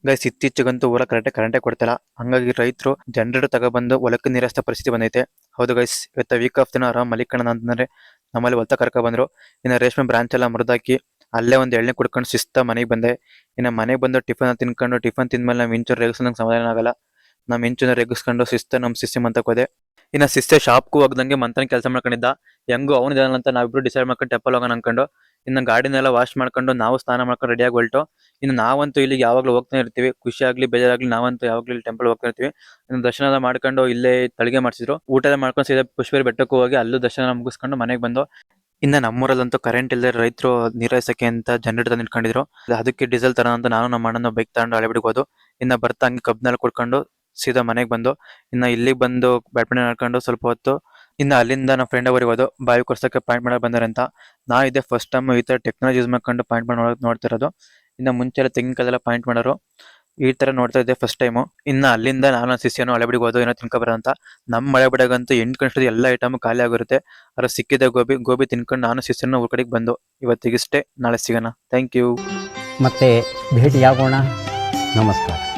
Guys ಇತ್ತೀಚೆಗಂತೂ ಊರ ಕರೆಂಟೇ ಕೊಡ್ತಿಲ್ಲ. ಹಂಗಾಗಿ ರೈತರು ಜನರೇಟರ್ ತಗೊಬಂದು ಹೊಲಕ್ಕೆ ನೀರಿಸ್ತ ಪರಿಸ್ಥಿತಿ ಬಂದೈತೆ. ಹೌದು ಗೈಸ್, ಇವತ್ತ ವೀಕ್ ಆಫ್ ದಿನ ಆರಾಮ್ ಮಲಿಕಣ ಅಂತಂದ್ರೆ ನಮ್ಮಲ್ಲಿ ಹೊಲ್ತ ಕರ್ಕ ಬಂದ್ರು. ಇನ್ನ ರೇಷ್ಮೆ ಬ್ರಾಂಚ್ ಎಲ್ಲ ಮುರಿದಾಕಿ ಅಲ್ಲೇ ಒಂದು ಎಳ್ನಿ ಕುಡ್ಕೊಂಡು ಶಿಸ್ತ ಮನೆಗೆ ಬಂದೆ. ಇನ್ನ ಮನೆಗೆ ಬಂದು ಟಿಫನ್ ತಿನ್ಕೊಂಡು ಟಿಫನ್ ತಿಂದ್ಮೇಲೆ ನಾವು ಇಂಚು ರೇಗಿಸ್ ಸಮಾಧಾನ ಆಗಲ್ಲ. ನಮ್ ಇಂಚುನ ರೇಗಿಸ್ಕೊಂಡು ಶಿಸ್ತ ನಮ್ ಸಿಸ್ಟಮ್ ಅಂತ ಹೋದೆ. ಇನ್ನ ಶಿಸ್ತೆ ಶಾಪ್ಗೂ ಹೋಗ್ದಂಗೆ ಮಂತನ ಕೆಲಸ ಮಾಡ್ಕೊಂಡಿದ್ದ. ಹೆಂಗು ಅವ್ನು ಇದಾನ ಅಂತ ನಾವಿಬ್ರು ಡಿಸೈಡ್ ಮಾಡ್ಕೊಂಡು ಟೆಂಪಲ್ ಹೋಗೋಣ ಅನ್ಕೊಂಡು ಇನ್ನು ಗಾಡಿನೆಲ್ಲ ವಾಶ್ ಮಾಡ್ಕೊಂಡು ನಾವು ಸ್ನಾನ ಮಾಡ್ಕೊಂಡು ರೆಡಿಯಾಗಿ ಹೊಲ್ಟು. ಇನ್ನು ನಾವಂತೂ ಇಲ್ಲಿಗೆ ಯಾವಾಗಲೂ ಹೋಗ್ತಾನೆ ಇರ್ತೀವಿ. ಖುಷಿ ಆಗ್ಲಿ ಬೇಜಾರಾಗ್ಲಿ ನಾವಂತೂ ಯಾವಾಗಲೂ ಇಲ್ಲಿ ಟೆಂಪಲ್ ಹೋಗ್ತಾ ಇರ್ತೀವಿ. ಇನ್ನು ದರ್ಶನ ಎಲ್ಲ ಮಾಡ್ಕೊಂಡು ಇಲ್ಲೇ ತಳಿಗೆ ಮಾಡಿಸಿದ್ರು. ಊಟ ಎಲ್ಲ ಮಾಡ್ಕೊಂಡು ಸೀದಾ ಪುಷ್ಪೇರಿ ಬೆಟ್ಟಕ್ಕೂ ಹೋಗಿ ಅಲ್ಲೂ ದರ್ಶನ ಮುಗಿಸ್ಕೊಂಡು ಮನೆಗೆ ಬಂದು. ಇನ್ನ ನಮ್ಮೂರಲ್ಲಂತೂ ಕರೆಂಟ್ ಇಲ್ಲದೆ ರೈತರು ನೀರೈಸಕ್ಕೆ ಅಂತ ಜನರೇಟರ್ ತಂದು ಇಟ್ಕೊಂಡಿದ್ರು. ಅದಕ್ಕೆ ಡೀಸೆಲ್ ತರ ಅಂತ ನಾನು ನಮ್ಮ ಅಣ್ಣನ ಬೈಕ್ ತಗೊಂಡು ಹಳೆಬಿಡಿಗೆ ಹೋದು. ಇನ್ನ ಬರ್ತಾ ಹಂಗೆ ಕಬ್ನೆಲ್ಲ ಕುಡ್ಕೊಂಡು ಸೀದಾ ಮನೆಗೆ ಬಂದು ಇನ್ನ ಇಲ್ಲಿಗೆ ಬಂದು ಬ್ಯಾಡ್ಮಿಂಟನ್ ಆಡ್ಕೊಂಡು ಸ್ವಲ್ಪ ಹೊತ್ತು ಇನ್ನ ಅಲ್ಲಿಂದ ನಮ್ಮ ಫ್ರೆಂಡ್ ಅವರಿಗೆ ಹೋದು ಬಾವಿ ಕೊರ್ಸಕ್ಕೆ ಪಾಯಿಂಟ್ ಮಾಡಕ್ ಬಂದಾರೆ ಅಂತ. ನಾ ಇದೇ ಫಸ್ಟ್ ಟೈಮ್ ಈ ತರ ಟೆಕ್ನಾಲಜಿ ಯೂಸ್ ಮಾಡ್ಕೊಂಡು ಪಾಯಿಂಟ್ ಮಾಡಿ ನೋಡ್ತಿರೋದು. ಇನ್ನ ಮುಂಚೆ ಎಲ್ಲ ತೆಂಗಿನಕಾಯೆಲ್ಲ ಪಾಯಿಂಟ್ ಮಾಡೋರು, ಈ ತರ ನೋಡ್ತಾ ಇದ್ದೆ ಫಸ್ಟ್ ಟೈಮು. ಇನ್ನ ಅಲ್ಲಿಂದ ನಾನು ಶಿಷ್ಯನು ಹಳೆಬಿಡಿಗೆ ಹೋದು ಏನೋ ತಿನ್ಕೊಬರ ಅಂತ. ನಮ್ಮ ಹಳೆಬಿಡಗಂತೂ 8 ಗಂಟೆ ಎಲ್ಲ ಐಟಮ್ ಖಾಲಿ ಆಗಿರುತ್ತೆ. ಅದ್ರ ಸಿಕ್ಕಿದೆ ಗೋಬಿ ತಿನ್ಕೊಂಡು ನಾನು ಶಿಷ್ಯನ ಊರ್ ಕಡೆಗೆ ಬಂದು ಇವತ್ತಿಗಿಷ್ಟೇ, ನಾಳೆ ಸಿಗೋಣ. Thank you. ಮತ್ತೆ ಭೇಟಿಯಾಗೋಣ. ನಮಸ್ಕಾರ.